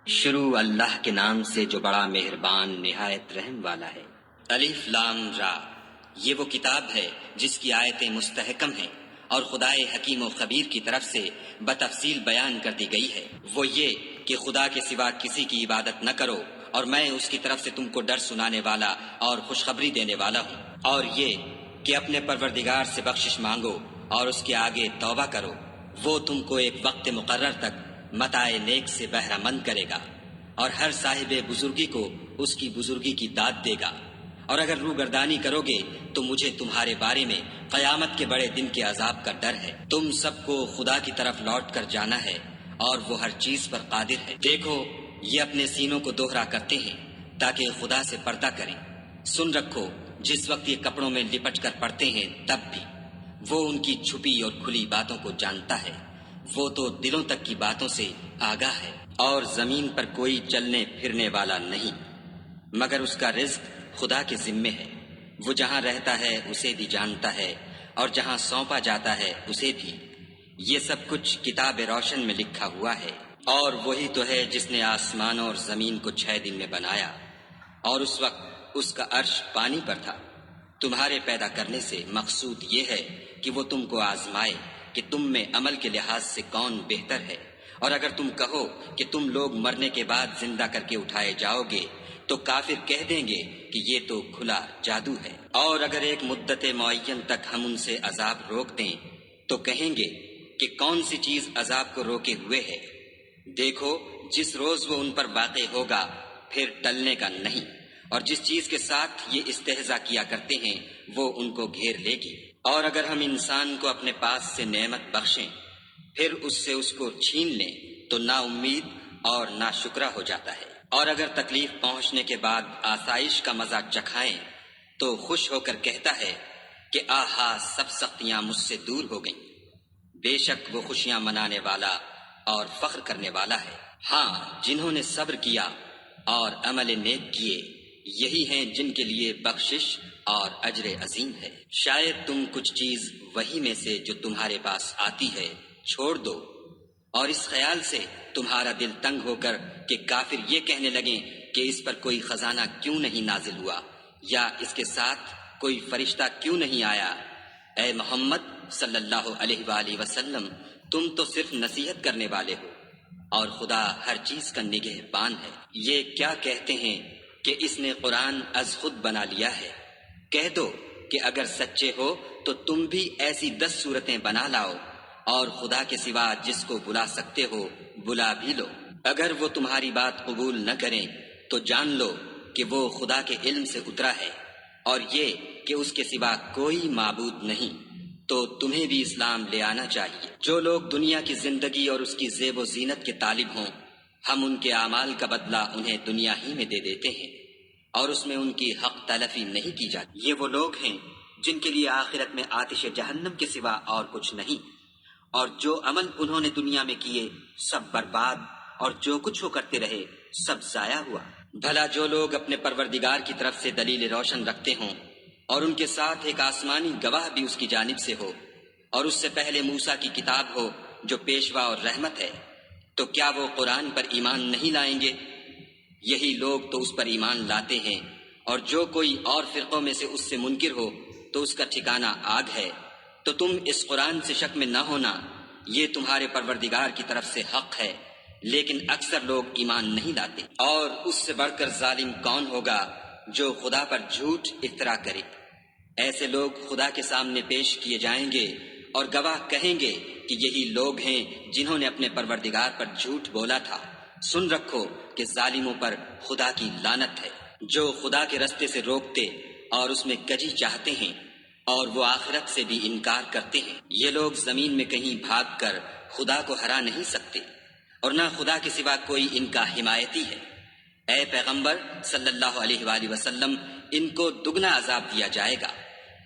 شروع اللہ کے نام سے جو بڑا مہربان نہایت رحم والا ہے۔ الف لام را، یہ وہ کتاب ہے جس کی آیتیں مستحکم ہیں اور خدائے حکیم و خبیر کی طرف سے بتفصیل بیان کر دی گئی ہے۔ وہ یہ کہ خدا کے سوا کسی کی عبادت نہ کرو اور میں اس کی طرف سے تم کو ڈر سنانے والا اور خوشخبری دینے والا ہوں، اور یہ کہ اپنے پروردگار سے بخشش مانگو اور اس کے آگے توبہ کرو، وہ تم کو ایک وقت مقرر تک متاع نیک سے بہرہ مند کرے گا اور ہر صاحب بزرگی کو اس کی بزرگی کی داد دے گا۔ اور اگر روگردانی کرو گے تو مجھے تمہارے بارے میں قیامت کے بڑے دن کے عذاب کا ڈر ہے۔ تم سب کو خدا کی طرف لوٹ کر جانا ہے اور وہ ہر چیز پر قادر ہے۔ دیکھو، یہ اپنے سینوں کو دوہرا کرتے ہیں تاکہ خدا سے پردہ کریں۔ سن رکھو، جس وقت یہ کپڑوں میں لپٹ کر پڑتے ہیں تب بھی وہ ان کی چھپی اور کھلی باتوں کو جانتا ہے۔ وہ تو دلوں تک کی باتوں سے آگاہ ہے۔ اور زمین پر کوئی چلنے پھرنے والا نہیں مگر اس کا رزق خدا کے ذمے ہے۔ وہ جہاں رہتا ہے اسے بھی جانتا ہے اور جہاں سونپا جاتا ہے اسے بھی۔ یہ سب کچھ کتاب روشن میں لکھا ہوا ہے۔ اور وہی تو ہے جس نے آسمانوں اور زمین کو 6 دن میں بنایا، اور اس وقت اس کا عرش پانی پر تھا۔ تمہارے پیدا کرنے سے مقصود یہ ہے کہ وہ تم کو آزمائے کہ تم میں عمل کے لحاظ سے کون بہتر ہے۔ اور اگر تم کہو کہ تم لوگ مرنے کے بعد زندہ کر کے اٹھائے جاؤ گے تو کافر کہہ دیں گے کہ یہ تو کھلا جادو ہے۔ اور اگر ایک مدت معین تک ہم ان سے عذاب روک دیں تو کہیں گے کہ کون سی چیز عذاب کو روکے ہوئے ہے۔ دیکھو، جس روز وہ ان پر واقع ہوگا پھر ٹلنے کا نہیں، اور جس چیز کے ساتھ یہ استہزاء کیا کرتے ہیں وہ ان کو گھیر لے گی۔ اور اگر ہم انسان کو اپنے پاس سے نعمت بخشیں پھر اس سے اس کو چھین لیں تو نا امید اور نا شکرہ ہو جاتا ہے۔ اور اگر تکلیف پہنچنے کے بعد آسائش کا مزہ چکھائیں تو خوش ہو کر کہتا ہے کہ آہا، سب سختیاں مجھ سے دور ہو گئیں۔ بے شک وہ خوشیاں منانے والا اور فخر کرنے والا ہے۔ ہاں، جنہوں نے صبر کیا اور عمل نیک کیے، یہی ہیں جن کے لیے بخشش اور اجر عظیم ہے۔ شاید تم کچھ چیز وہی میں سے جو تمہارے پاس آتی ہے چھوڑ دو، اور اس خیال سے تمہارا دل تنگ ہو کر کہ کافر یہ کہنے لگیں کہ اس پر کوئی خزانہ کیوں نہیں نازل ہوا یا اس کے ساتھ کوئی فرشتہ کیوں نہیں آیا۔ اے محمد صلی اللہ علیہ وآلہ وسلم، تم تو صرف نصیحت کرنے والے ہو اور خدا ہر چیز کا نگہبان ہے۔ یہ کیا کہتے ہیں کہ اس نے قرآن از خود بنا لیا ہے؟ کہہ دو کہ اگر سچے ہو تو تم بھی ایسی 10 صورتیں بنا لاؤ اور خدا کے سوا جس کو بلا سکتے ہو بلا بھی لو۔ اگر وہ تمہاری بات قبول نہ کریں تو جان لو کہ وہ خدا کے علم سے اترا ہے، اور یہ کہ اس کے سوا کوئی معبود نہیں، تو تمہیں بھی اسلام لے آنا چاہیے۔ جو لوگ دنیا کی زندگی اور اس کی زیب و زینت کے طالب ہوں، ہم ان کے اعمال کا بدلہ انہیں دنیا ہی میں دے دیتے ہیں اور اس میں ان کی حق تلفی نہیں کی جاتی۔ یہ وہ لوگ ہیں جن کے لیے آخرت میں آتش جہنم کے سوا اور کچھ نہیں، اور جو عمل انہوں نے دنیا میں کیے سب برباد، اور جو کچھ وہ کرتے رہے سب ضائع ہوا۔ بھلا جو لوگ اپنے پروردگار کی طرف سے دلیل روشن رکھتے ہوں اور ان کے ساتھ ایک آسمانی گواہ بھی اس کی جانب سے ہو، اور اس سے پہلے موسیٰ کی کتاب ہو جو پیشوا اور رحمت ہے، تو کیا وہ قرآن پر ایمان نہیں لائیں گے؟ یہی لوگ تو اس پر ایمان لاتے ہیں، اور جو کوئی اور فرقوں میں سے اس سے منکر ہو تو اس کا ٹھکانہ آگ ہے۔ تو تم اس قرآن سے شک میں نہ ہونا، یہ تمہارے پروردگار کی طرف سے حق ہے، لیکن اکثر لوگ ایمان نہیں لاتے۔ اور اس سے بڑھ کر ظالم کون ہوگا جو خدا پر جھوٹ افطرا کرے؟ ایسے لوگ خدا کے سامنے پیش کیے جائیں گے اور گواہ کہیں گے کہ یہی لوگ ہیں جنہوں نے اپنے پروردگار پر جھوٹ بولا تھا۔ سن رکھو کہ ظالموں پر خدا کی لعنت ہے، جو خدا کے رستے سے روکتے اور اس میں کجی چاہتے ہیں اور وہ آخرت سے بھی انکار کرتے ہیں۔ یہ لوگ زمین میں کہیں بھاگ کر خدا کو ہرا نہیں سکتے، اور نہ خدا کے سوا کوئی ان کا حمایتی ہے۔ اے پیغمبر صلی اللہ علیہ وآلہ وسلم، ان کو دگنا عذاب دیا جائے گا،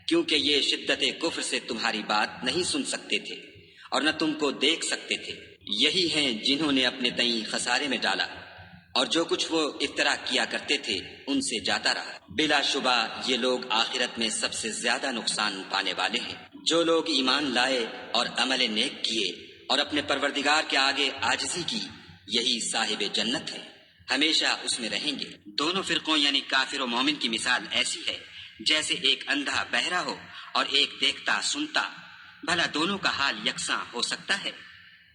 کیونکہ یہ شدت کفر سے تمہاری بات نہیں سن سکتے تھے اور نہ تم کو دیکھ سکتے تھے۔ یہی ہیں جنہوں نے اپنے تئیں خسارے میں ڈالا، اور جو کچھ وہ افطرا کیا کرتے تھے ان سے جاتا رہا۔ بلا شبہ یہ لوگ آخرت میں سب سے زیادہ نقصان پانے والے ہیں۔ جو لوگ ایمان لائے اور عمل نیک کیے اور اپنے پروردگار کے آگے عاجزی کی یہی صاحب جنت ہے، ہمیشہ اس میں رہیں گے۔ دونوں فرقوں یعنی کافر و مومن کی مثال ایسی ہے جیسے ایک اندھا بہرا ہو اور ایک دیکھتا سنتا، بھلا دونوں کا حال یکساں ہو سکتا ہے؟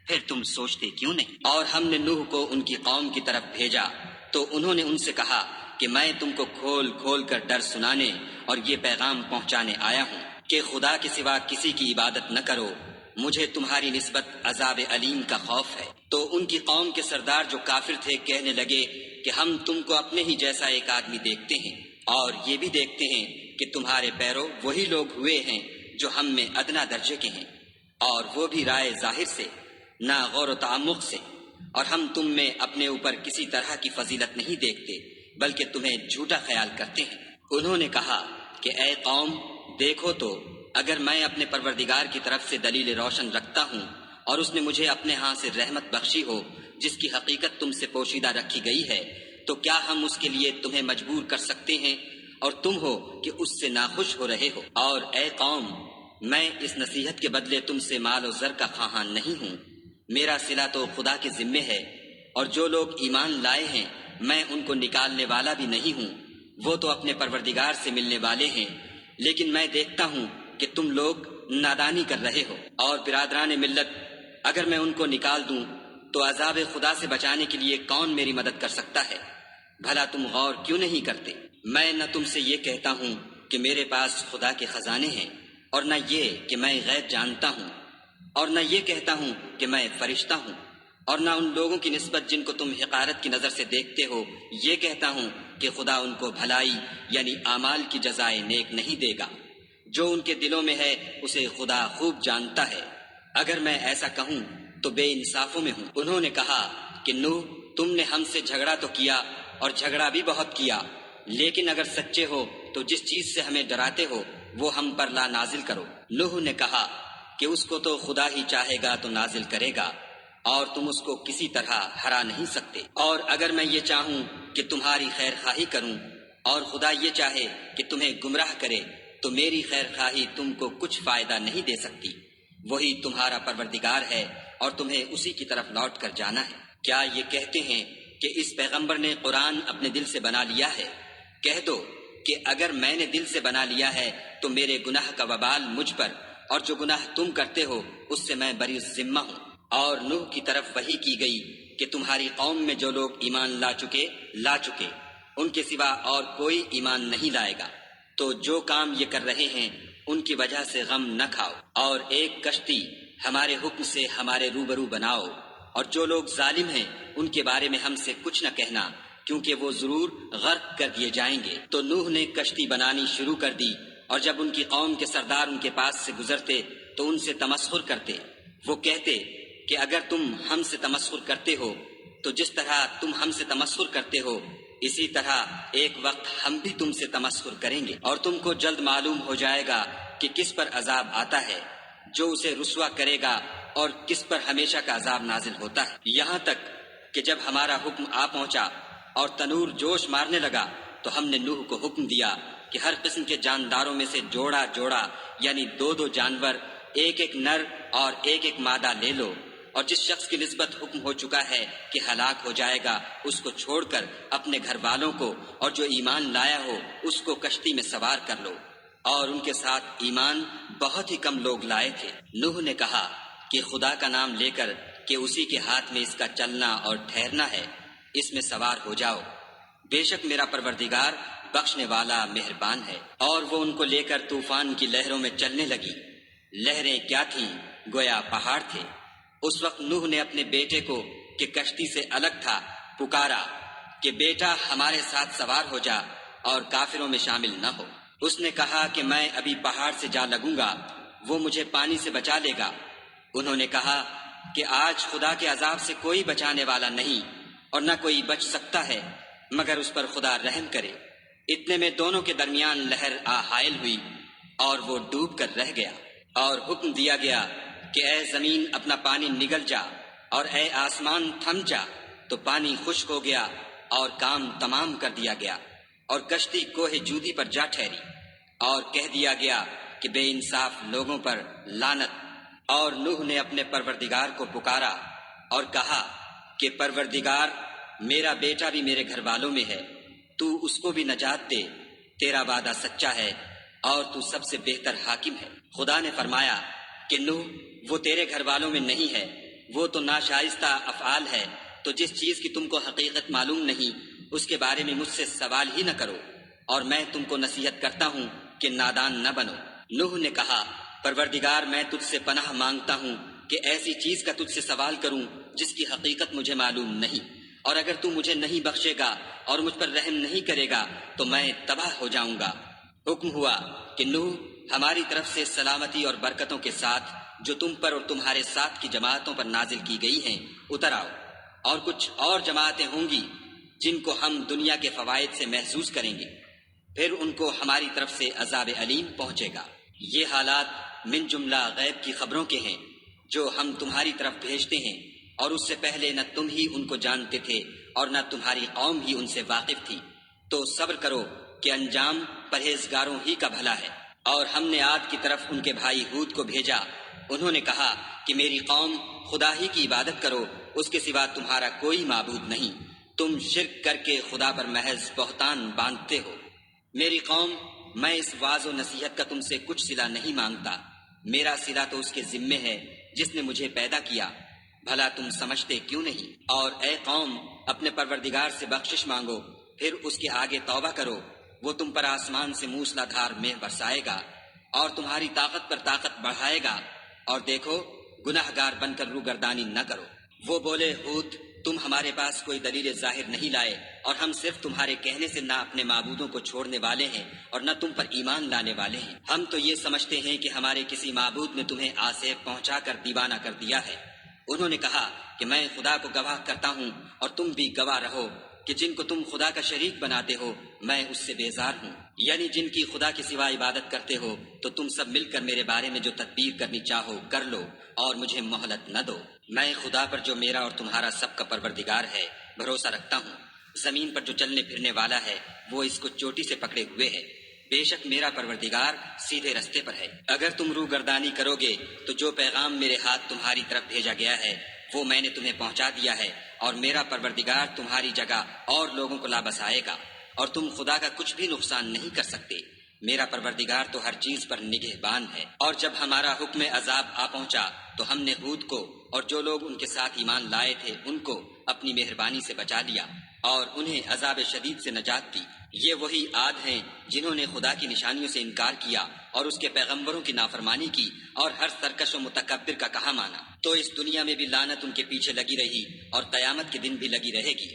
پھر تم سوچتے کیوں نہیں؟ اور ہم نے نوح کو ان کی قوم کی طرف بھیجا تو انہوں نے ان سے کہا کہ میں تم کو کھول کھول کر ڈر سنانے اور یہ پیغام پہنچانے آیا ہوں کہ خدا کے سوا کسی کی عبادت نہ کرو، مجھے تمہاری نسبت عذاب علیم کا خوف ہے۔ تو ان کی قوم کے سردار جو کافر تھے کہنے لگے کہ ہم تم کو اپنے ہی جیسا ایک آدمی دیکھتے ہیں اور یہ بھی دیکھتے ہیں کہ تمہارے پیرو وہی لوگ ہوئے ہیں جو ہم میں ادنا درجے کے ہیں، اور وہ بھی رائے ظاہر سے، نہ غور و تعمق سے، اور ہم تم میں اپنے اوپر کسی طرح کی فضیلت نہیں دیکھتے بلکہ تمہیں جھوٹا خیال کرتے ہیں۔ انہوں نے کہا کہ اے قوم، دیکھو تو اگر میں اپنے پروردگار کی طرف سے دلیل روشن رکھتا ہوں اور اس نے مجھے اپنے ہاں سے رحمت بخشی ہو جس کی حقیقت تم سے پوشیدہ رکھی گئی ہے، تو کیا ہم اس کے لیے تمہیں مجبور کر سکتے ہیں اور تم ہو کہ اس سے ناخوش ہو رہے ہو؟ اور اے قوم، میں اس نصیحت کے بدلے تم سے مال و زر کا خواہاں نہیں ہوں، میرا صلہ تو خدا کے ذمے ہے، اور جو لوگ ایمان لائے ہیں میں ان کو نکالنے والا بھی نہیں ہوں، وہ تو اپنے پروردگار سے ملنے والے ہیں، لیکن میں دیکھتا ہوں کہ تم لوگ نادانی کر رہے ہو۔ اور برادران ملت، اگر میں ان کو نکال دوں تو عذاب خدا سے بچانے کے لیے کون میری مدد کر سکتا ہے؟ بھلا تم غور کیوں نہیں کرتے؟ میں نہ تم سے یہ کہتا ہوں کہ میرے پاس خدا کے خزانے ہیں، اور نہ یہ کہ میں غیب جانتا ہوں، اور نہ یہ کہتا ہوں کہ میں فرشتہ ہوں، اور نہ ان لوگوں کی نسبت جن کو تم حقارت کی نظر سے دیکھتے ہو یہ کہتا ہوں کہ خدا ان کو بھلائی یعنی اعمال کی جزائے نیک نہیں دے گا۔ جو ان کے دلوں میں ہے اسے خدا خوب جانتا ہے، اگر میں ایسا کہوں تو بے انصافوں میں ہوں۔ انہوں نے کہا کہ نوح، تم نے ہم سے جھگڑا تو کیا اور جھگڑا بھی بہت کیا، لیکن اگر سچے ہو تو جس چیز سے ہمیں ڈراتے ہو وہ ہم پر لا نازل کرو۔ نوح نے کہا کہ اس کو تو خدا ہی چاہے گا تو نازل کرے گا، اور تم اس کو کسی طرح ہرا نہیں سکتے۔ اور اگر میں یہ چاہوں کہ تمہاری خیر خواہی کروں اور خدا یہ چاہے کہ تمہیں گمراہ کرے تو میری خیر خواہی تم کو کچھ فائدہ نہیں دے سکتی، وہی تمہارا پروردگار ہے اور تمہیں اسی کی طرف لوٹ کر جانا ہے۔ کیا یہ کہتے ہیں کہ اس پیغمبر نے قرآن اپنے دل سے بنا لیا ہے؟ کہہ دو کہ اگر میں نے دل سے بنا لیا ہے تو میرے گناہ کا وبال مجھ پر، اور جو گناہ تم کرتے ہو اس سے میں بری ذمہ ہوں۔ اور نوح کی طرف وحی کی گئی کہ تمہاری قوم میں جو لوگ ایمان لا چکے ان کے سوا اور کوئی ایمان نہیں لائے گا، تو جو کام یہ کر رہے ہیں ان کی وجہ سے غم نہ کھاؤ، اور ایک کشتی ہمارے حکم سے ہمارے روبرو بناؤ، اور جو لوگ ظالم ہیں ان کے بارے میں ہم سے کچھ نہ کہنا، کیونکہ وہ ضرور غرق کر دیے جائیں گے۔ تو نوح نے کشتی بنانی شروع کر دی، اور جب ان کی قوم کے سردار ان کے پاس سے گزرتے تو ان سے تمسخر کرتے۔ وہ کہتے کہ اگر تم ہم سے تمسخر کرتے ہو تو جس طرح تم ہم سے تمسخر کرتے ہو اسی طرح ایک وقت ہم بھی تم سے تمسخر کریں گے، اور تم کو جلد معلوم ہو جائے گا کہ کس پر عذاب آتا ہے جو اسے رسوا کرے گا اور کس پر ہمیشہ کا عذاب نازل ہوتا ہے۔ یہاں تک کہ جب ہمارا حکم آ پہنچا اور تنور جوش مارنے لگا تو ہم نے نوح کو حکم دیا کہ ہر قسم کے جانداروں میں سے جوڑا جوڑا یعنی دو دو جانور، ایک ایک نر اور ایک ایک مادہ لے لو، اور جس شخص کی نسبت حکم ہو چکا ہے کہ ہلاک ہو جائے گا اس کو چھوڑ کر اپنے گھر والوں کو اور جو ایمان لایا ہو اس کو کشتی میں سوار کر لو۔ اور ان کے ساتھ ایمان بہت ہی کم لوگ لائے تھے۔ نوح نے کہا کہ خدا کا نام لے کر کہ اسی کے ہاتھ میں اس کا چلنا اور ٹھہرنا ہے، اس میں سوار ہو جاؤ، بے شک میرا پروردگار بخشنے والا مہربان ہے۔ اور وہ ان کو لے کر طوفان کی لہروں میں چلنے لگی۔ لہریں کیا تھیں، گویا پہاڑ تھے۔ اس وقت نوح نے اپنے بیٹے کو کہ کشتی سے الگ تھا پکارا کہ بیٹا ہمارے ساتھ سوار ہو جا اور کافروں میں شامل نہ ہو۔ اس نے کہا کہ میں ابھی پہاڑ سے جا لگوں گا، وہ مجھے پانی سے بچا لے گا۔ انہوں نے کہا کہ آج خدا کے عذاب سے کوئی بچانے والا نہیں اور نہ کوئی بچ سکتا ہے مگر اس پر خدا رحم کرے۔ اتنے میں دونوں کے درمیان لہر حائل ہوئی اور وہ ڈوب کر رہ گیا، اور حکم دیا گیا کہ اے زمین اپنا پانی نگل جا اور اے آسمان تھم جا، تو پانی خشک ہو گیا اور کام تمام کر دیا گیا، اور کشتی کوہ جودی پر جا ٹھہری، اور کہہ دیا گیا کہ بے انصاف لوگوں پر لعنت۔ اور نوح نے اپنے پروردگار کو پکارا اور کہا کہ پروردگار میرا بیٹا بھی میرے گھر والوں میں ہے، تو اس کو بھی نجات دے، تیرا وعدہ سچا ہے اور تو سب سے بہتر حاکم ہے۔ خدا نے فرمایا کہ نوح وہ تیرے گھر والوں میں نہیں ہے، وہ تو ناشائستہ افعال ہے، تو جس چیز کی تم کو حقیقت معلوم نہیں اس کے بارے میں مجھ سے سوال ہی نہ کرو، اور میں تم کو نصیحت کرتا ہوں کہ نادان نہ بنو۔ نوح نے کہا پروردگار میں تجھ سے پناہ مانگتا ہوں کہ ایسی چیز کا تجھ سے سوال کروں جس کی حقیقت مجھے معلوم نہیں، اور اگر تو مجھے نہیں بخشے گا اور مجھ پر رحم نہیں کرے گا تو میں تباہ ہو جاؤں گا۔ حکم ہوا کہ نوح ہماری طرف سے سلامتی اور برکتوں کے ساتھ جو تم پر اور تمہارے ساتھ کی جماعتوں پر نازل کی گئی ہیں اتر آؤ، اور کچھ اور جماعتیں ہوں گی جن کو ہم دنیا کے فوائد سے محظوظ کریں گے، پھر ان کو ہماری طرف سے عذاب علیم پہنچے گا۔ یہ حالات من جملہ غیب کی خبروں کے ہیں جو ہم تمہاری طرف بھیجتے ہیں، اور اس سے پہلے نہ تم ہی ان کو جانتے تھے اور نہ تمہاری قوم ہی ان سے واقف تھی، تو صبر کرو کہ انجام پرہیزگاروں ہی کا بھلا ہے۔ اور ہم نے عاد کی طرف ان کے بھائی ہود کو بھیجا، انہوں نے کہا کہ میری قوم خدا ہی کی عبادت کرو، اس کے سوا تمہارا کوئی معبود نہیں، تم شرک کر کے خدا پر محض بہتان باندھتے ہو۔ میری قوم میں اس واعظ و نصیحت کا تم سے کچھ صلہ نہیں مانگتا، میرا صلہ تو اس کے ذمے ہے جس نے مجھے پیدا کیا، بھلا تم سمجھتے کیوں نہیں؟ اور اے قوم اپنے پروردگار سے بخشش مانگو، پھر اس کے آگے توبہ کرو، وہ تم پر آسمان سے موسلا دھار مے برسائے گا اور تمہاری طاقت پر طاقت بڑھائے گا، اور دیکھو گناہ گار بن کر روگردانی نہ کرو۔ وہ بولے ہود تم ہمارے پاس کوئی دلیل ظاہر نہیں لائے، اور ہم صرف تمہارے کہنے سے نہ اپنے معبودوں کو چھوڑنے والے ہیں اور نہ تم پر ایمان لانے والے ہیں، ہم تو یہ سمجھتے ہیں کہ ہمارے کسی معبود نے تمہیں آسیب پہنچا کر دیوانہ کر دیا ہے۔ انہوں نے کہا کہ میں خدا کو گواہ کرتا ہوں اور تم بھی گواہ رہو کہ جن کو تم خدا کا شریک بناتے ہو میں اس سے بیزار ہوں، یعنی جن کی خدا کے سوا عبادت کرتے ہو، تو تم سب مل کر میرے بارے میں جو تدبیر کرنی چاہو کر لو اور مجھے مہلت نہ دو۔ میں خدا پر جو میرا اور تمہارا سب کا پروردگار ہے بھروسہ رکھتا ہوں، زمین پر جو چلنے پھرنے والا ہے وہ اس کو چوٹی سے پکڑے ہوئے ہے، بے شک میرا پروردگار سیدھے رستے پر ہے۔ اگر تم روگردانی کرو گے تو جو پیغام میرے ہاتھ تمہاری طرف بھیجا گیا ہے وہ میں نے تمہیں پہنچا دیا ہے، اور میرا پروردگار تمہاری جگہ اور لوگوں کو لا بسائے گا، اور تم خدا کا کچھ بھی نقصان نہیں کر سکتے، میرا پروردگار تو ہر چیز پر نگہبان ہے۔ اور جب ہمارا حکم عذاب آ پہنچا تو ہم نے ہود کو اور جو لوگ ان کے ساتھ ایمان لائے تھے ان کو اپنی مہربانی سے بچا لیا اور انہیں عذاب شدید سے نجات دی۔ یہ وہی عاد ہیں جنہوں نے خدا کی نشانیوں سے انکار کیا اور اس کے پیغمبروں کی نافرمانی کی اور ہر سرکش و متکبر کا کہا مانا، تو اس دنیا میں بھی لعنت ان کے پیچھے لگی رہی اور قیامت کے دن بھی لگی رہے گی۔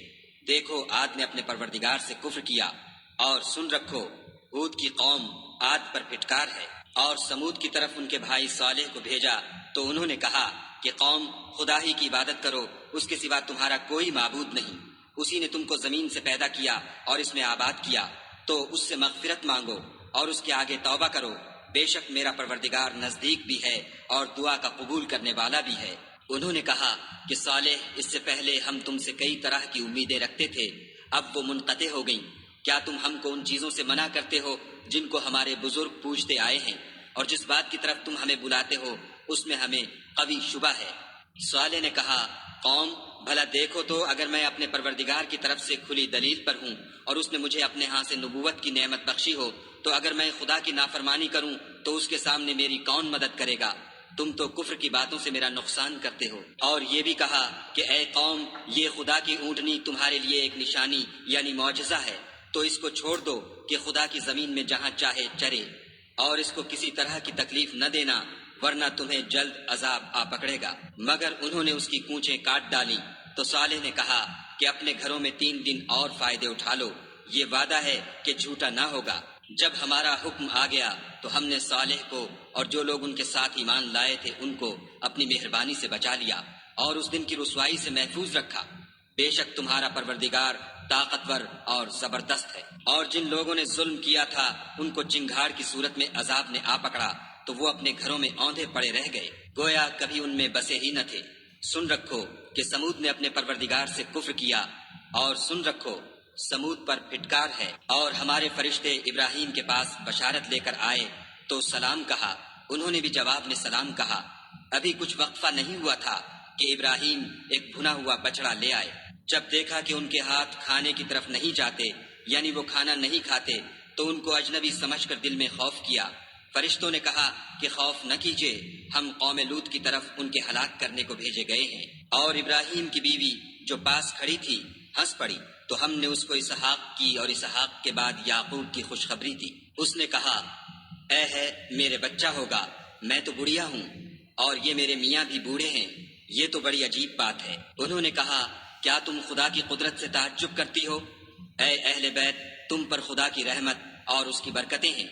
دیکھو عاد نے اپنے پروردگار سے کفر کیا، اور سن رکھو ہود کی قوم عاد پر پھٹکار ہے۔ اور سمود کی طرف ان کے بھائی صالح کو بھیجا تو انہوں نے کہا کہ قوم خدا ہی کی عبادت کرو، اس کے سوا تمہارا کوئی معبود نہیں، اسی نے تم کو زمین سے پیدا کیا اور اس میں آباد کیا، تو اس سے مغفرت مانگو اور اس کے آگے توبہ کرو، بے شک میرا پروردگار نزدیک بھی ہے اور دعا کا قبول کرنے والا بھی ہے۔ انہوں نے کہا کہ صالح اس سے پہلے ہم تم سے کئی طرح کی امیدیں رکھتے تھے، اب وہ منقطع ہو گئیں، کیا تم ہم کو ان چیزوں سے منع کرتے ہو جن کو ہمارے بزرگ پوجتے آئے ہیں، اور جس بات کی طرف تم ہمیں بلاتے ہو اس میں ہمیں قوی شبہ ہے۔ صالح نے کہا قوم بھلا دیکھو تو اگر میں اپنے پروردگار کی طرف سے کھلی دلیل پر ہوں اور اس نے مجھے اپنے ہاں سے نبوت کی نعمت بخشی ہو، تو اگر میں خدا کی نافرمانی کروں تو اس کے سامنے میری کون مدد کرے گا؟ تم تو کفر کی باتوں سے میرا نقصان کرتے ہو۔ اور یہ بھی کہا کہ اے قوم یہ خدا کی اونٹنی تمہارے لیے ایک نشانی یعنی معجزہ ہے، تو اس کو چھوڑ دو کہ خدا کی زمین میں جہاں چاہے چرے، اور اس کو کسی طرح کی تکلیف نہ دینا ورنہ تمہیں جلد عذاب آ پکڑے گا۔ مگر انہوں نے اس کی کونچیں کاٹ ڈالی تو صالح نے کہا کہ اپنے گھروں میں 3 دن اور فائدے اٹھا لو، یہ وعدہ ہے کہ جھوٹا نہ ہوگا۔ جب ہمارا حکم آ گیا تو ہم نے صالح کو اور جو لوگ ان کے ساتھ ایمان لائے تھے ان کو اپنی مہربانی سے بچا لیا اور اس دن کی رسوائی سے محفوظ رکھا، بے شک تمہارا پروردگار طاقتور اور زبردست ہے۔ اور جن لوگوں نے ظلم کیا تھا ان کو چنگھاڑ کی صورت میں عذاب نے آ پکڑا تو وہ اپنے گھروں میں اوندھے پڑے رہ گئے، گویا کبھی ان میں بسے ہی نہ تھے۔ سن رکھو کہ سمود نے اپنے پروردگار سے کفر کیا، اور سن رکھو سمود پر پھٹکار ہے۔ اور ہمارے فرشتے ابراہیم کے پاس بشارت لے کر آئے تو سلام کہا، انہوں نے بھی جواب میں سلام کہا۔ ابھی کچھ وقفہ نہیں ہوا تھا کہ ابراہیم ایک بھنا ہوا بچڑا لے آئے۔ جب دیکھا کہ ان کے ہاتھ کھانے کی طرف نہیں جاتے، یعنی وہ کھانا نہیں کھاتے، تو ان کو اجنبی سمجھ کر دل میں خوف کیا۔ فرشتوں نے کہا کہ خوف نہ کیجیے، ہم قوم لوط کی طرف ان کے ہلاک کرنے کو بھیجے گئے ہیں۔ اور ابراہیم کی بیوی جو پاس کھڑی تھی ہنس پڑی، تو ہم نے اس کو اسحاق کی اور اسحاق کے بعد یعقوب کی خوشخبری دی۔ اس نے کہا، اے ہے میرے بچہ ہوگا، میں تو بڑھیا ہوں اور یہ میرے میاں بھی بوڑھے ہیں، یہ تو بڑی عجیب بات ہے۔ انہوں نے کہا، کیا تم خدا کی قدرت سے تعجب کرتی ہو؟ اے اہل بیت، تم پر خدا کی رحمت اور اس کی برکتیں ہیں،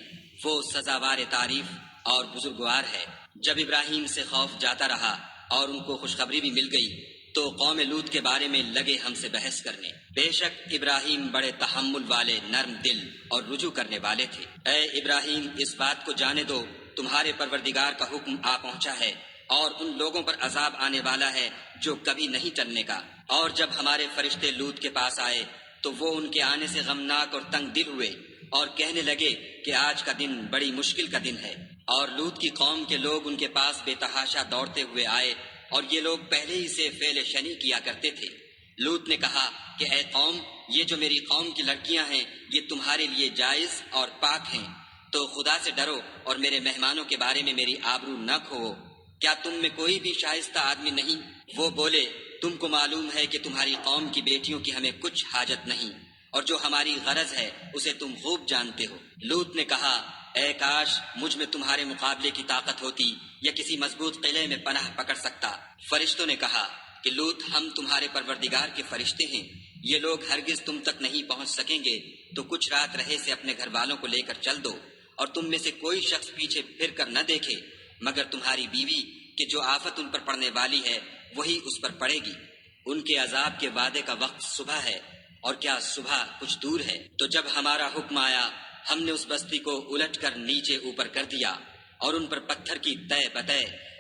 وہ سزاوار تعریف اور بزرگوار ہے۔ جب ابراہیم سے خوف جاتا رہا اور ان کو خوشخبری بھی مل گئی، تو قوم لوط کے بارے میں لگے ہم سے بحث کرنے۔ بے شک ابراہیم بڑے تحمل والے، نرم دل اور رجوع کرنے والے تھے۔ اے ابراہیم، اس بات کو جانے دو، تمہارے پروردگار کا حکم آ پہنچا ہے اور ان لوگوں پر عذاب آنے والا ہے جو کبھی نہیں ٹلنے کا۔ اور جب ہمارے فرشتے لوط کے پاس آئے تو وہ ان کے آنے سے غمناک اور تنگ دل ہوئے اور کہنے لگے کہ آج کا دن بڑی مشکل کا دن ہے۔ اور لوط کی قوم کے لوگ ان کے پاس بے تحاشا دوڑتے ہوئے آئے، اور یہ لوگ پہلے ہی سے فعل شنی کیا کرتے تھے۔ لوط نے کہا کہ اے قوم، یہ جو میری قوم کی لڑکیاں ہیں یہ تمہارے لیے جائز اور پاک ہیں، تو خدا سے ڈرو اور میرے مہمانوں کے بارے میں میری آبرو نہ کھوؤ۔ کیا تم میں کوئی بھی شائستہ آدمی نہیں؟ وہ بولے، تم کو معلوم ہے کہ تمہاری قوم کی بیٹیوں کی ہمیں کچھ حاجت نہیں، اور جو ہماری غرض ہے اسے تم خوب جانتے ہو۔ لوط نے کہا، اے کاش مجھ میں تمہارے مقابلے کی طاقت ہوتی یا کسی مضبوط قلعے میں پناہ پکڑ سکتا۔ فرشتوں نے کہا کہ لوط، ہم تمہارے پروردگار کے فرشتے ہیں، یہ لوگ ہرگز تم تک نہیں پہنچ سکیں گے، تو کچھ رات رہے سے اپنے گھر والوں کو لے کر چل دو، اور تم میں سے کوئی شخص پیچھے پھر کر نہ دیکھے مگر تمہاری بیوی، کہ جو آفت ان پر پڑنے والی ہے وہی اس پر پڑے گی۔ ان کے عذاب کے وعدے کا وقت صبح ہے، اور کیا صبح کچھ دور ہے؟ تو جب ہمارا حکم آیا، ہم نے اس بستی کو الٹ کر نیچے اوپر کر دیا اور ان پر پتھر کی تہ بتہ،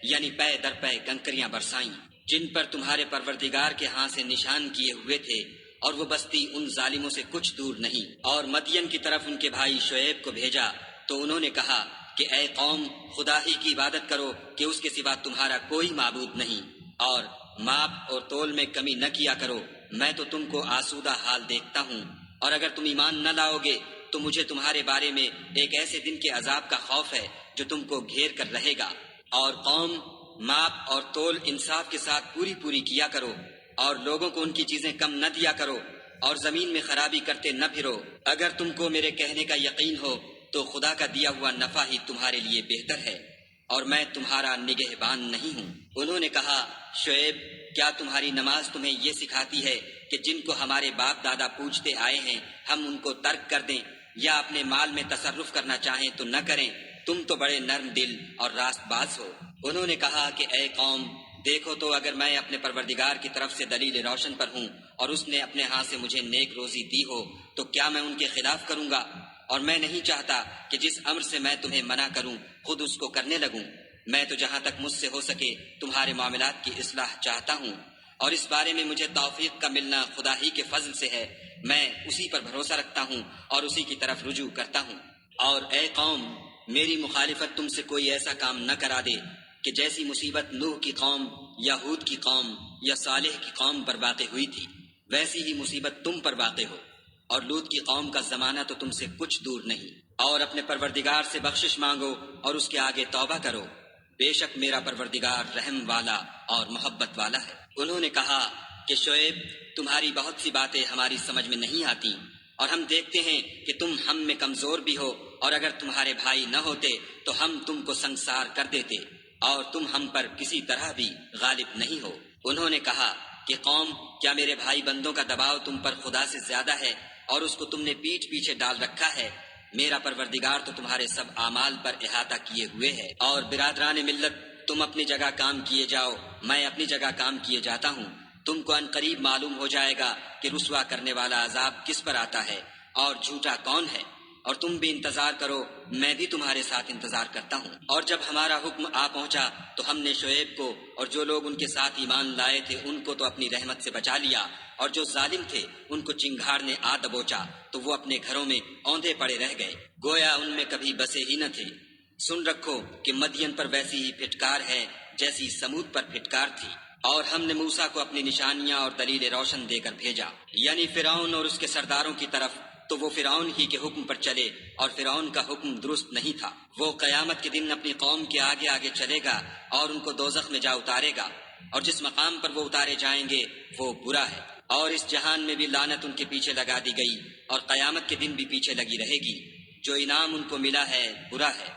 یعنی پے در پے کنکریاں برسائیں، جن پر تمہارے پروردگار کے ہاں سے نشان کیے ہوئے تھے، اور وہ بستی ان ظالموں سے کچھ دور نہیں۔ اور مدین کی طرف ان کے بھائی شعیب کو بھیجا، تو انہوں نے کہا کہ اے قوم، خدا ہی کی عبادت کرو کہ اس کے سوا تمہارا کوئی معبود نہیں، اور ماپ اور تول میں کمی نہ کیا کرو، میں تو تم کو آسودہ حال دیکھتا ہوں، اور اگر تم ایمان نہ لاؤ گے تو مجھے تمہارے بارے میں ایک ایسے دن کے عذاب کا خوف ہے جو تم کو گھیر کر رہے گا۔ اور قوم، ماپ اور تول انصاف کے ساتھ پوری پوری کیا کرو، اور لوگوں کو ان کی چیزیں کم نہ دیا کرو، اور زمین میں خرابی کرتے نہ پھرو۔ اگر تم کو میرے کہنے کا یقین ہو تو خدا کا دیا ہوا نفع ہی تمہارے لیے بہتر ہے، اور میں تمہارا نگہبان نہیں ہوں۔ انہوں نے کہا، شعیب، کیا تمہاری نماز تمہیں یہ سکھاتی ہے کہ جن کو ہمارے باپ دادا پوجتے آئے ہیں ہم ان کو ترک کر دیں، یا اپنے مال میں تصرف کرنا چاہیں تو نہ کریں؟ تم تو بڑے نرم دل اور راست باز ہو۔ انہوں نے کہا کہ اے قوم، دیکھو تو اگر میں اپنے پروردگار کی طرف سے دلیل روشن پر ہوں اور اس نے اپنے ہاں سے مجھے نیک روزی دی ہو، تو کیا میں ان کے خلاف کروں گا؟ اور میں نہیں چاہتا کہ جس امر سے میں تمہیں منع کروں خود اس کو کرنے لگوں۔ میں تو جہاں تک مجھ سے ہو سکے تمہارے معاملات کی اصلاح چاہتا ہوں، اور اس بارے میں مجھے توفیق کا ملنا خدا ہی کے فضل سے ہے، میں اسی پر بھروسہ رکھتا ہوں اور اسی کی طرف رجوع کرتا ہوں۔ اور اے قوم، میری مخالفت تم سے کوئی ایسا کام نہ کرا دے کہ جیسی مصیبت نوح کی قوم یا ہود کی قوم یا صالح کی قوم پر واقع ہوئی تھی، ویسی ہی مصیبت تم پر واقع ہو۔ اور لوط کی قوم کا زمانہ تو تم سے کچھ دور نہیں۔ اور اپنے پروردگار سے بخشش مانگو اور اس کے آگے توبہ کرو، بے شک میرا پروردگار رحم والا اور محبت والا ہے۔ انہوں نے کہا کہ شعیب، تمہاری بہت سی باتیں ہماری سمجھ میں نہیں آتی، اور ہم دیکھتے ہیں کہ تم ہم میں کمزور بھی ہو، اور اگر تمہارے بھائی نہ ہوتے تو ہم تم کو سنسار کر دیتے، اور تم ہم پر کسی طرح بھی غالب نہیں ہو۔ انہوں نے کہا کہ قوم، کیا میرے بھائی بندوں کا دباؤ تم پر خدا سے زیادہ ہے، اور اس کو تم نے پیٹھ پیچھے ڈال رکھا ہے؟ میرا پروردگار تو تمہارے سب اعمال پر احاطہ کیے ہوئے ہے۔ اور برادران ملت، تم اپنی جگہ کام کیے جاؤ، میں اپنی جگہ کام کیے جاتا ہوں۔ تم کو ان قریب معلوم ہو جائے گا کہ رسوا کرنے والا عذاب کس پر آتا ہے اور جھوٹا کون ہے، اور تم بھی انتظار کرو، میں بھی تمہارے ساتھ انتظار کرتا ہوں۔ اور جب ہمارا حکم آ پہنچا تو ہم نے شعیب کو اور جو لوگ ان کے ساتھ ایمان لائے تھے ان کو تو اپنی رحمت سے بچا لیا، اور جو ظالم تھے ان کو چنگھاڑ نے آ دبوچا تو وہ اپنے گھروں میں اوندھے پڑے رہ گئے، گویا ان میں کبھی بسے ہی نہ تھے۔ سن رکھو کہ مدین پر ویسی ہی پھٹکار ہے جیسی سمود پر پھٹکار تھی۔ اور ہم نے موسیٰ کو اپنی نشانیاں اور دلیل روشن دے کر بھیجا، یعنی فرعون اور اس کے سرداروں کی طرف، تو وہ فرعون ہی کے حکم پر چلے، اور فرعون کا حکم درست نہیں تھا۔ وہ قیامت کے دن اپنی قوم کے آگے آگے چلے گا اور ان کو دوزخ میں جا اتارے گا، اور جس مقام پر وہ اتارے جائیں گے وہ برا ہے، اور اس جہان میں بھی لعنت ان کے پیچھے لگا دی گئی، اور قیامت کے دن بھی پیچھے لگی رہے گی۔ جو انعام ان کو ملا ہے برا ہے۔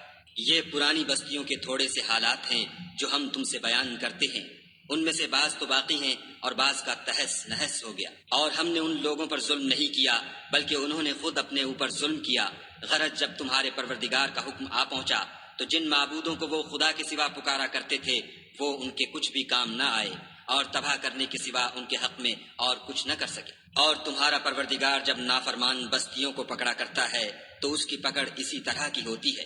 یہ پرانی بستیوں کے تھوڑے سے حالات ہیں جو ہم تم سے بیان کرتے ہیں، ان میں سے بعض تو باقی ہیں اور بعض کا تہس نہس ہو گیا۔ اور ہم نے ان لوگوں پر ظلم نہیں کیا بلکہ انہوں نے خود اپنے اوپر ظلم کیا۔ غرض جب تمہارے پروردگار کا حکم آ پہنچا تو جن معبودوں کو وہ خدا کے سوا پکارا کرتے تھے وہ ان کے کچھ بھی کام نہ آئے، اور تباہ کرنے کے سوا ان کے حق میں اور کچھ نہ کر سکے۔ اور تمہارا پروردگار جب نافرمان بستیوں کو پکڑا کرتا ہے تو اس کی پکڑ اسی طرح کی ہوتی ہے،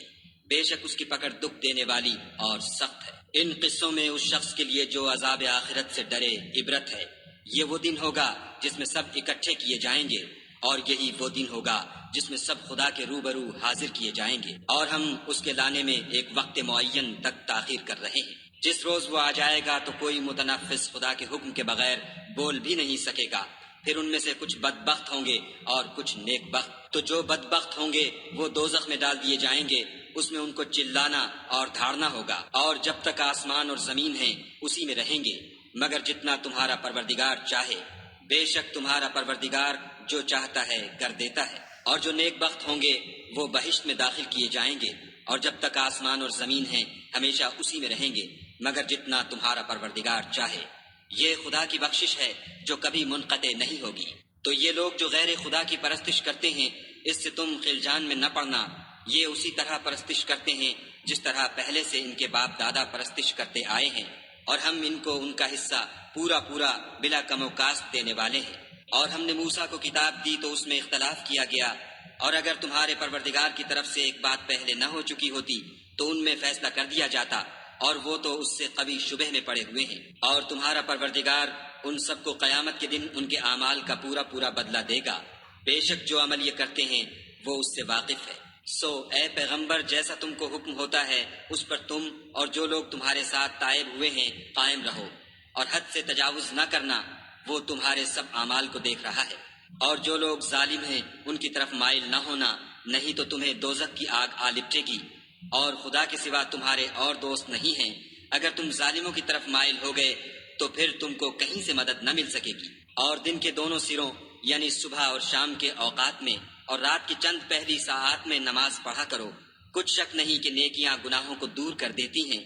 بے شک اس کی پکڑ دکھ دینے والی اور سخت ہے۔ ان قصوں میں اس شخص کے لیے جو عذاب آخرت سے ڈرے عبرت ہے۔ یہ وہ دن ہوگا جس میں سب اکٹھے کیے جائیں گے، اور یہی وہ دن ہوگا جس میں سب خدا کے روبرو حاضر کیے جائیں گے، اور ہم اس کے لانے میں ایک وقت معین تک تاخیر کر رہے ہیں۔ جس روز وہ آ جائے گا تو کوئی متنفس خدا کے حکم کے بغیر بول بھی نہیں سکے گا۔ پھر ان میں سے کچھ بدبخت ہوں گے اور کچھ نیک بخت۔ تو جو بدبخت ہوں گے وہ دوزخ میں ڈال دیے جائیں گے، اس میں ان کو چلانا اور دھاڑنا ہوگا، اور جب تک آسمان اور زمین ہیں اسی میں رہیں گے، مگر جتنا تمہارا پروردگار چاہے۔ بے شک تمہارا پروردگار جو چاہتا ہے کر دیتا ہے۔ اور جو نیک بخت ہوں گے وہ بہشت میں داخل کیے جائیں گے، اور جب تک آسمان اور زمین ہیں ہمیشہ اسی میں رہیں گے، مگر جتنا تمہارا پروردگار چاہے۔ یہ خدا کی بخشش ہے جو کبھی منقطع نہیں ہوگی۔ تو یہ لوگ جو غیر خدا کی پرستش کرتے ہیں، اس سے تم خلجان میں نہ پڑنا۔ یہ اسی طرح پرستش کرتے ہیں جس طرح پہلے سے ان کے باپ دادا پرستش کرتے آئے ہیں، اور ہم ان کو ان کا حصہ پورا پورا بلا کم و کاست دینے والے ہیں۔ اور ہم نے موسیٰ کو کتاب دی تو اس میں اختلاف کیا گیا، اور اگر تمہارے پروردگار کی طرف سے ایک بات پہلے نہ ہو چکی ہوتی تو ان میں فیصلہ کر دیا جاتا، اور وہ تو اس سے قوی شبہ میں پڑے ہوئے ہیں۔ اور تمہارا پروردگار ان سب کو قیامت کے دن ان کے اعمال کا پورا پورا بدلہ دے گا، بے شک جو عمل یہ کرتے ہیں وہ اس سے واقف ہے۔ سو اے پیغمبر، جیسا تم کو حکم ہوتا ہے اس پر تم اور جو لوگ تمہارے ساتھ تائب ہوئے ہیں قائم رہو، اور حد سے تجاوز نہ کرنا، وہ تمہارے سب اعمال کو دیکھ رہا ہے۔ اور جو لوگ ظالم ہیں ان کی طرف مائل نہ ہونا، نہیں تو تمہیں دوزخ کی آگ آ لپٹے گی، اور خدا کے سوا تمہارے اور دوست نہیں ہیں۔ اگر تم ظالموں کی طرف مائل ہو گئے تو پھر تم کو کہیں سے مدد نہ مل سکے گی۔ اور دن کے دونوں سروں یعنی صبح اور شام کے اوقات میں اور رات کی چند پہلی ساعات میں نماز پڑھا کرو۔ کچھ شک نہیں کہ نیکیاں گناہوں کو دور کر دیتی ہیں۔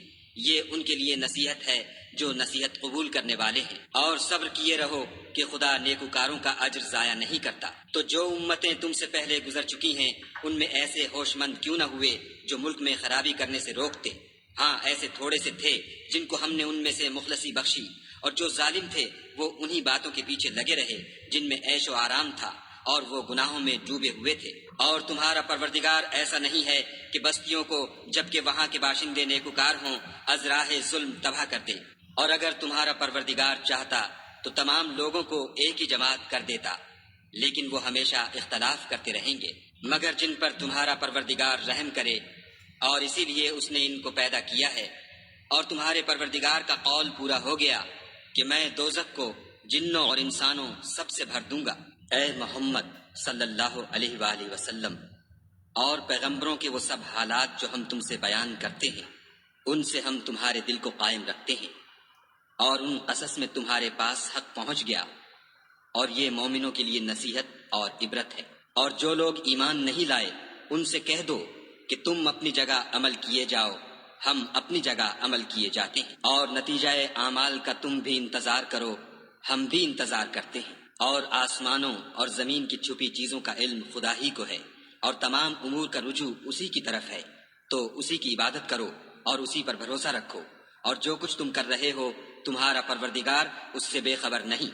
یہ ان کے لیے نصیحت ہے جو نصیحت قبول کرنے والے ہیں۔ اور صبر کیے رہو کہ خدا نیکوکاروں کا اجر ضائع نہیں کرتا۔ تو جو امتیں تم سے پہلے گزر چکی ہیں ان میں ایسے ہوش مند کیوں نہ ہوئے جو ملک میں خرابی کرنے سے روکتے؟ ہاں، ایسے تھوڑے سے تھے جن کو ہم نے ان میں سے مخلصی بخشی، اور جو ظالم تھے وہ انہی باتوں کے پیچھے لگے رہے جن میں عیش و آرام تھا، اور وہ گناہوں میں ڈوبے ہوئے تھے۔ اور تمہارا پروردگار ایسا نہیں ہے کہ بستیوں کو جبکہ وہاں کے باشندے نیکوکار ہوں از راہ ظلم تباہ کر دے، اور اگر تمہارا پروردگار چاہتا تو تمام لوگوں کو ایک ہی جماعت کر دیتا، لیکن وہ ہمیشہ اختلاف کرتے رہیں گے، مگر جن پر تمہارا پروردگار رحم کرے، اور اسی لیے اس نے ان کو پیدا کیا ہے۔ اور تمہارے پروردگار کا قول پورا ہو گیا کہ میں دوزخ کو جنوں اور انسانوں سب سے بھر دوں گا۔ اے محمد صلی اللہ علیہ وآلہ وسلم اور پیغمبروں کے وہ سب حالات جو ہم تم سے بیان کرتے ہیں ان سے ہم تمہارے دل کو قائم رکھتے ہیں، اور ان قصص میں تمہارے پاس حق پہنچ گیا، اور یہ مومنوں کے لیے نصیحت اور عبرت ہے۔ اور جو لوگ ایمان نہیں لائے ان سے کہہ دو کہ تم اپنی جگہ عمل کیے جاؤ، ہم اپنی جگہ عمل کیے جاتے ہیں، اور نتیجہ اعمال کا تم بھی انتظار کرو، ہم بھی انتظار کرتے ہیں۔ اور آسمانوں اور زمین کی چھپی چیزوں کا علم خدا ہی کو ہے، اور تمام امور کا رجوع اسی کی طرف ہے، تو اسی کی عبادت کرو اور اسی پر بھروسہ رکھو، اور جو کچھ تم کر رہے ہو تمہارا پروردگار اس سے بے خبر نہیں۔